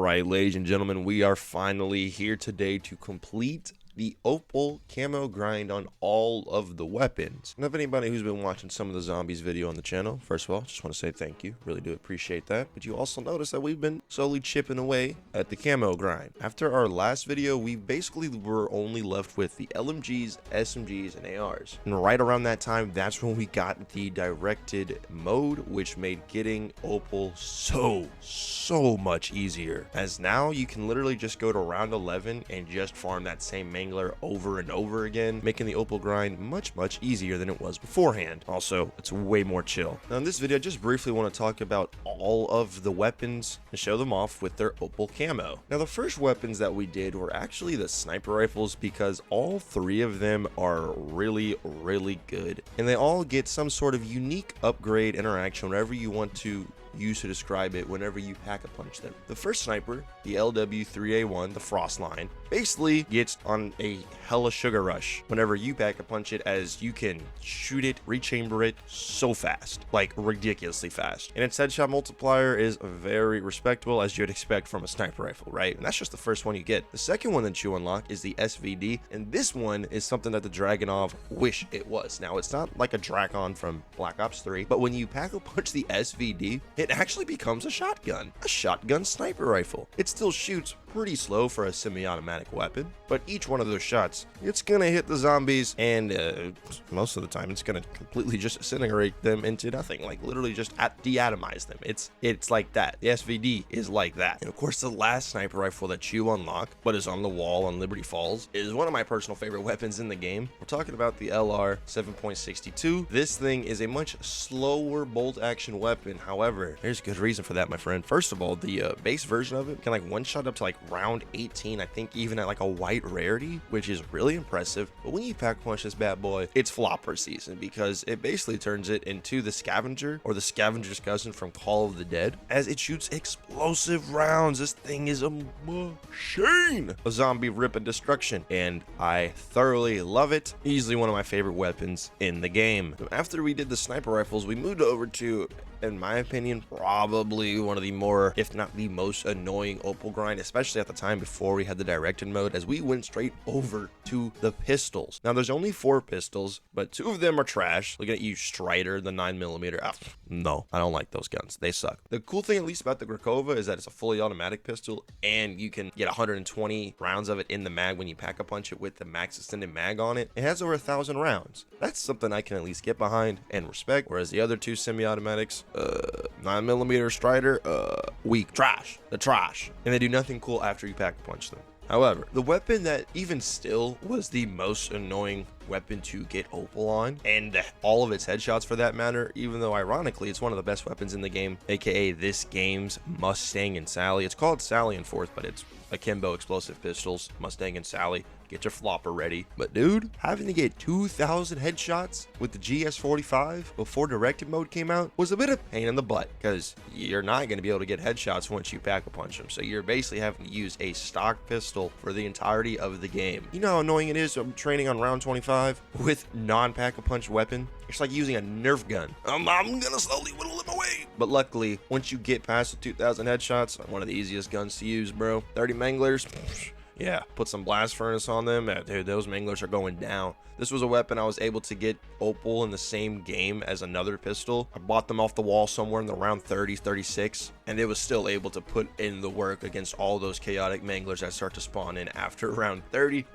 Alright, ladies and gentlemen, we are finally here today to complete the Opal Camo grind on all of the weapons. And if anybody who's been watching some of the zombies video on the channel, first of all, just want to say thank you. Really do appreciate that. But you also notice that we've been slowly chipping away at the camo grind. After our last video, we basically were only left with the LMGs, SMGs, and ARs. And right around that time, that's when we got the directed mode, which made getting Opal so much easier. As now, you can literally just go to round 11 and just farm that same main over and over again, making the Opal grind much easier than it was beforehand. Also, it's way more chill. Now in this video, I just briefly want to talk about all of the weapons and show them off with their Opal camo. Now the first weapons that we did were actually the sniper rifles, because all three of them are really good, and they all get some sort of unique upgrade interaction whenever you want to use to describe it whenever you pack-a-punch them. The first sniper, the LW3A1, the Frost line, basically gets on a hella sugar rush whenever you pack-a-punch it, as you can shoot it, rechamber it so fast, like ridiculously fast. And its headshot multiplier is very respectable, as you'd expect from a sniper rifle, right? And that's just the first one you get. The second one that you unlock is the SVD, and this one is something that the Dragunov wish it was. Now, it's not like a Drakon from Black Ops 3, but when you pack-a-punch the SVD, it actually becomes a shotgun sniper rifle. It still shoots pretty slow for a semi-automatic weapon, but each one of those shots, it's gonna hit the zombies, and most of the time it's gonna completely just disintegrate them into nothing, like literally just deatomize them. It's like that. The SVD is like that. And of course, the last sniper rifle that you unlock, but is on the wall on Liberty Falls, is one of my personal favorite weapons in the game. We're talking about the LR 7.62. This thing is a much slower bolt action weapon. However, there's good reason for that, my friend. First of all, the base version of it can like one shot up to like round 18, I think, even at like a white rarity, which is really impressive. But when you pack punch this bad boy, it's flopper season, because it basically turns it into the scavenger, or the scavenger's cousin from Call of the Dead, as it shoots explosive rounds. This thing is a machine of zombie rip and destruction, and I thoroughly love it. Easily one of my favorite weapons in the game. After we did the sniper rifles, we moved over to, in my opinion, probably one of the more, if not the most annoying Opal grind, especially at the time before we had the directed mode, as we went straight over to the pistols. Now there's only 4 pistols, but 2 of them are trash. Look at you, Strider, the 9mm. No, I don't like those guns. They suck. The cool thing, at least about the Grakova, is that it's a fully automatic pistol, and you can get 120 rounds of it in the mag when you pack-a-punch it with the max extended mag on it. It has over 1,000 rounds. That's something I can at least get behind and respect, whereas the other 2 semi-automatics, 9mm Strider, weak. Trash. The trash. And they do nothing cool after you pack-a-punch them. However, the weapon that even still was the most annoying weapon to get Opal on, and all of its headshots for that matter, even though ironically it's one of the best weapons in the game, aka this game's Mustang and Sally. It's called Sally and Fourth, but it's akimbo explosive pistols, Mustang and Sally. Get your flopper ready. But dude, having to get 2,000 headshots with the GS45 before directed mode came out was a bit of pain in the butt, because you're not going to be able to get headshots once you pack-a-punch them. So you're basically having to use a stock pistol for the entirety of the game. You know how annoying it is training on round 25 with non-pack-a-punch weapon? It's like using a Nerf gun. I'm gonna slowly whittle them away. But luckily, once you get past the 2,000 headshots, one of the easiest guns to use, bro. 30 manglers. Yeah, put some blast furnace on them. Dude, those manglers are going down. This was a weapon I was able to get Opal in the same game as another pistol. I bought them off the wall somewhere in the round 30, 36, and it was still able to put in the work against all those chaotic manglers that start to spawn in after round 30.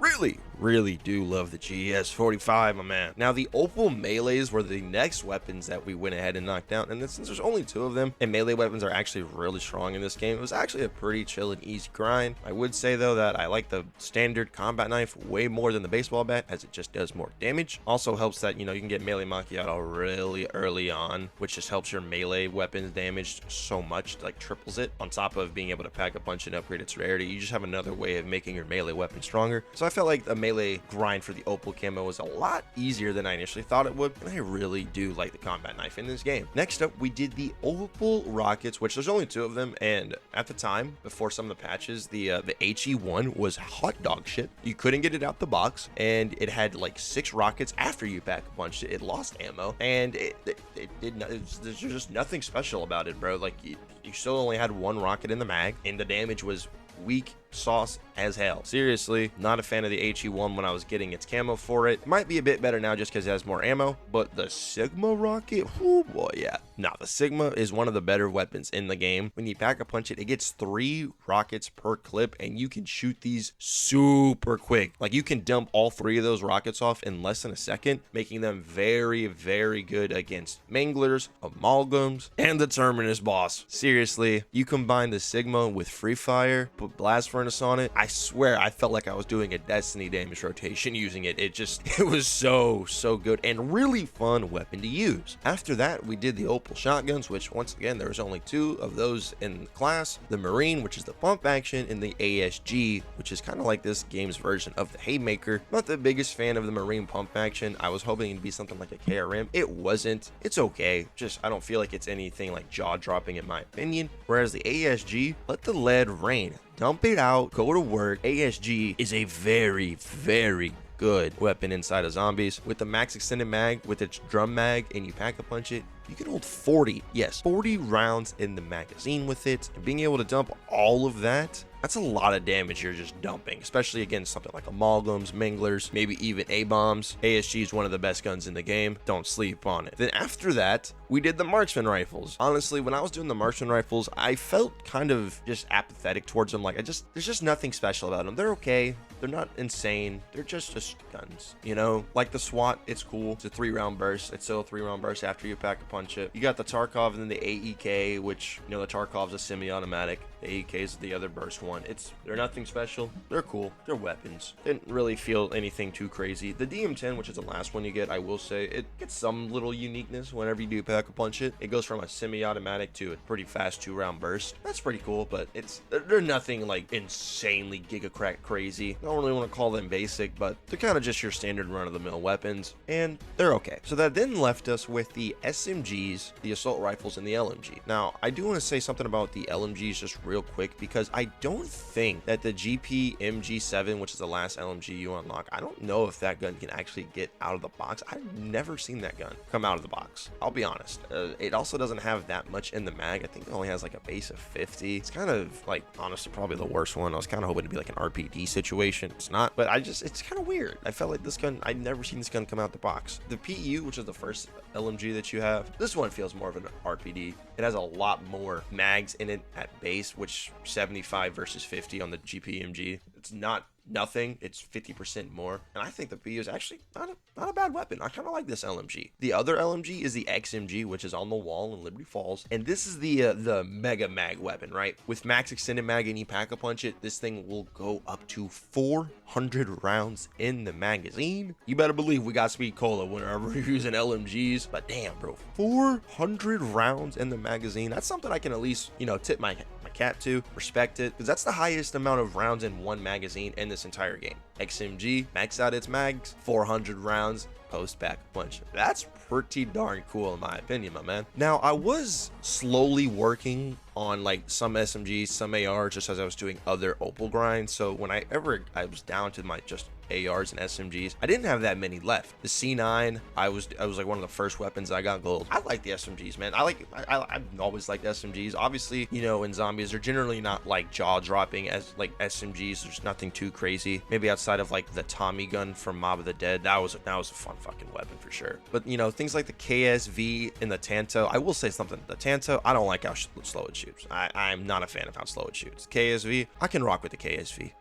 Really do love the GS45, my man. Now, the Opal melees were the next weapons that we went ahead and knocked down, and since there's only 2 of them, and melee weapons are actually really strong in this game, it was actually a pretty chill and easy grind. I would say, though, that I like the standard combat knife way more than the baseball bat, as it just does more damage. Also helps that, you know, you can get melee macchiato really early on, which just helps your melee weapons damage so much, like triples it. On top of being able to pack a punch and upgrade its rarity, you just have another way of making your melee weapon stronger. So I felt like the melee grind for the Opal camo was a lot easier than I initially thought it would, and I really do like the combat knife in this game. Next up, we did the Opal rockets, which there's only 2 of them, and at the time, before some of the patches, the HE1 was hot dog shit. You couldn't get it out the box, and it had like 6 rockets after you pack-a-punched it. It lost ammo, and there's just nothing special about it, bro. Like, You still only had one rocket in the mag, and the damage was weak sauce as hell. Seriously, not a fan of the HE1 when I was getting its camo for it. Might be a bit better now just because it has more ammo, but the Sigma rocket, oh boy, yeah. Now, the Sigma is one of the better weapons in the game. When you pack a punch it, it gets 3 rockets per clip, and you can shoot these super quick. Like, you can dump all 3 of those rockets off in less than a second, making them very, very good against manglers, amalgams, and the Terminus boss. Seriously, you combine the Sigma with Free Fire, put Blast Furnace on it, I swear I felt like I was doing a Destiny damage rotation using it. It was so good and really fun weapon to use. After that, we did the Opal shotguns, which once again, there was only 2 of those in the class. The Marine, which is the pump action, and the ASG, which is kind of like this game's version of the Haymaker. Not the biggest fan of the Marine pump action. I was hoping it'd be something like a KRM. It wasn't. It's okay. Just, I don't feel like it's anything like jaw-dropping in my opinion. Whereas the ASG, let the lead rain. Dump it out, go to work. ASG is a very, very good weapon inside of zombies. With the max extended mag, with its drum mag, and you pack a punch it, you can hold 40 rounds in the magazine with it. And being able to dump all of that, that's a lot of damage you're just dumping, especially against something like amalgams, manglers, maybe even A-bombs. ASG is one of the best guns in the game. Don't sleep on it. Then after that, we did the marksman rifles. Honestly, when I was doing the marksman rifles, I felt kind of just apathetic towards them. Like, there's just nothing special about them. They're okay. They're not insane. They're just guns, you know? Like the SWAT, it's cool. It's a 3-round burst. It's still a 3-round burst after you pack a punch it. You got the Tarkov and then the AEK, which, you know, the Tarkov's a semi-automatic. The AEK is the other burst one. They're nothing special. They're cool. They're weapons. Didn't really feel anything too crazy. The DM10, which is the last one you get, I will say, it gets some little uniqueness whenever you do pack a punch it. It goes from a semi-automatic to a pretty fast 2-round burst. That's pretty cool, but they're nothing like insanely gigacrack crazy. I don't really want to call them basic, but they're kind of just your standard run-of-the-mill weapons, and they're okay. So that then left us with the SMGs, the assault rifles, and the LMG. Now, I do want to say something about the LMGs just real quick, because I don't think that the GP-MG7, which is the last LMG you unlock, I don't know if that gun can actually get out of the box. I've never seen that gun come out of the box. I'll be honest. It also doesn't have that much in the mag. I think it only has like a base of 50. It's kind of like, honestly, probably the worst one. I was kind of hoping to be like an RPD situation. It's not, but it's kind of weird. I felt like this gun, I'd never seen this gun come out the box. The PU, which is the first LMG that you have, this one feels more of an RPD. It has a lot more mags in it at base, which 75 versus 50 on the GPMG. It's not nothing. It's 50% more. And I think the PU is actually not a bad weapon. I kind of like this LMG. The other LMG is the XMG, which is on the wall in Liberty Falls. And this is the mega mag weapon, right? With max extended mag and you pack a punch it, this thing will go up to 400 rounds in the magazine. You better believe we got Speed Cola whenever we're using LMGs. But damn, bro, 400 rounds in the magazine. That's something I can at least, you know, tip my cap to, respect it, because that's the highest amount of rounds in one magazine in this entire game. XMG max out its mags, 400 rounds post pack punch. That's pretty darn cool in my opinion, my man. Now, I was slowly working on like some SMGs, some ARs, just as I was doing other Opal grinds. So whenever I was down to my just ARs and SMGs, I didn't have that many left. The C9, I was like one of the first weapons I got gold. I like the SMGs, man. I've always liked SMGs. Obviously, you know, in zombies, they're generally not like jaw dropping as like SMGs. There's nothing too crazy. Maybe outside of like the Tommy gun from Mob of the Dead, that was a fun fucking weapon for sure. But you know, things like the KSV and the Tanto, I will say something. The Tanto, I don't like how slow it shoots. I'm not a fan of how slow it shoots. KSV, I can rock with the KSV.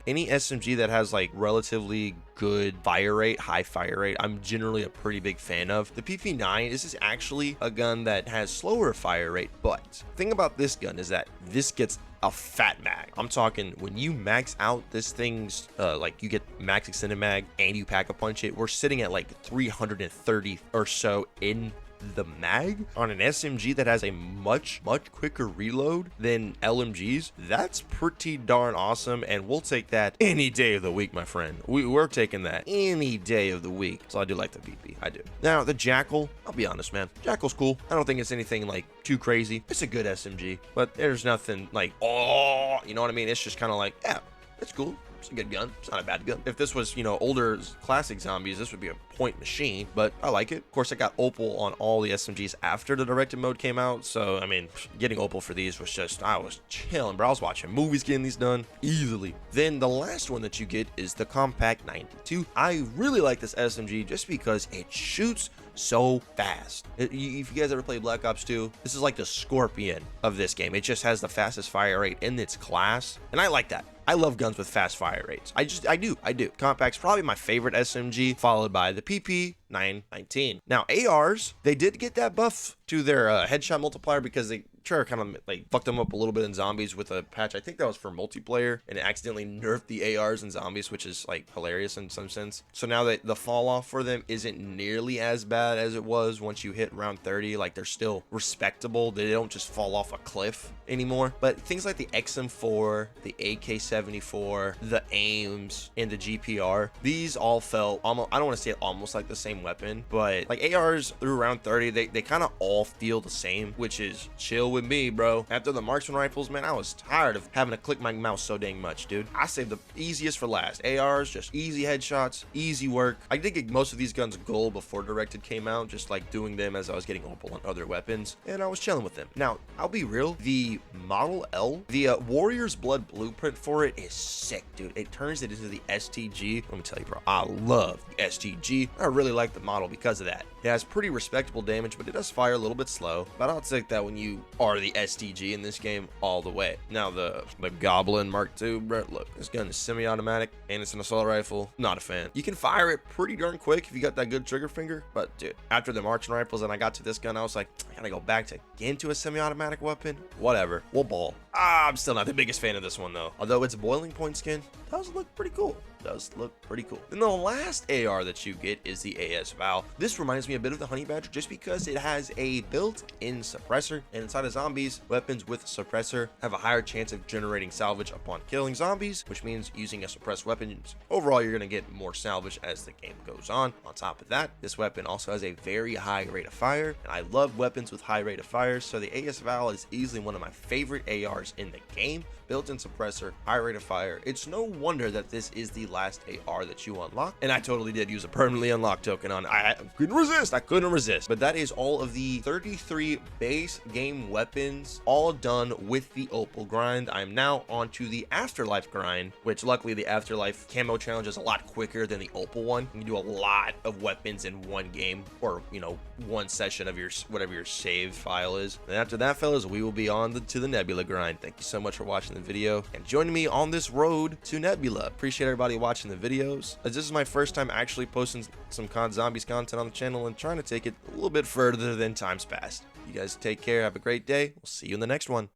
Any SMG that has like relatively good fire rate, high fire rate, I'm generally a pretty big fan of. The PP9, this is actually a gun that has slower fire rate, but the thing about this gun is that this gets a fat mag. I'm talking when you max out this thing's like you get max extended mag and you pack a punch it, we're sitting at like 330 or so in the mag on an SMG that has a much quicker reload than LMGs. That's pretty darn awesome, and we'll take that any day of the week, my friend. We're taking that any day of the week. So I do like the PP. I do. Now the Jackal, I'll be honest, man, Jackal's cool. I don't think it's anything like too crazy. It's a good SMG, but there's nothing like, oh, you know what I mean? It's just kind of like, yeah, It's cool. It's a good gun. It's not a bad gun. If this was, you know, older classic zombies, this would be a point machine, but I like it. Of course, I got Opal on all the SMGs after the directed mode came out, so, I mean, getting Opal for these was just, I was chilling, bro. I was watching movies getting these done easily. Then the last one that you get is the Compact 92. I really like this SMG just because it shoots so fast. If you guys ever played Black Ops 2, this is like the Scorpion of this game. It just has the fastest fire rate in its class, and I like that. I love guns with fast fire rates. I do. Compact's probably my favorite SMG, followed by the PP919. Now, ARs, they did get that buff to their headshot multiplier because they kind of like fucked them up a little bit in zombies with a patch. I think that was for multiplayer, and it accidentally nerfed the ARs in zombies, which is like hilarious in some sense. So now that the fall off for them isn't nearly as bad as it was once you hit round 30, like they're still respectable. They don't just fall off a cliff anymore. But things like the XM4, the AK-74, the AIMS, and the GPR, these all felt almost, I don't want to say almost like the same weapon, but like ARs through round 30, they kind of all feel the same, which is chill with me, bro. After the marksman rifles, man, I was tired of having to click my mouse so dang much, dude. I saved the easiest for last. ARs, just easy headshots, easy work. I did get most of these guns gold before directed came out, just like doing them as I was getting Opal on other weapons, and I was chilling with them. Now, I'll be real, the Model L, the Warrior's Blood blueprint for it is sick, dude. It turns it into the STG. Let me tell you, bro, I love the STG. I really like the model because of that. It has pretty respectable damage, but it does fire a little bit slow. But I'll take that when you are the STG in this game all the way. Now, the Goblin Mark II, bro, look, this gun is semi-automatic and it's an assault rifle. Not a fan. You can fire it pretty darn quick if you got that good trigger finger, but dude, after the marksman rifles and I got to this gun, I was like, I gotta go back to get into a semi-automatic weapon. Whatever, we'll ball. I'm still not the biggest fan of this one though. Although its boiling point skin does look pretty cool. Then the last AR that you get is the AS Val. This reminds me a bit of the Honey Badger just because it has a built-in suppressor, and inside of zombies, weapons with suppressor have a higher chance of generating salvage upon killing zombies, which means using a suppressed weapon, overall you're gonna get more salvage as the game goes on. On top of that, this weapon also has a very high rate of fire, and I love weapons with high rate of fire, so the AS Val is easily one of my favorite ARs in the game. Built-in suppressor, high rate of fire. It's no wonder that this is the last AR that you unlock, and I totally did use a permanently unlocked token on. I couldn't resist. But that is all of the 33 base game weapons, all done with the Opal grind. I'm now on to the Afterlife grind, which luckily the Afterlife camo challenge is a lot quicker than the Opal one. You can do a lot of weapons in one game, or you know, one session of your whatever your save file is. And after that, fellas, we will be on to the Nebula grind. Thank you so much for watching the video and joining me on this road to Nebula. Appreciate everybody watching the videos, as this is my first time actually posting some COD Zombies content on the channel and trying to take it a little bit further than times past. You guys take care, have a great day. We'll see you in the next one.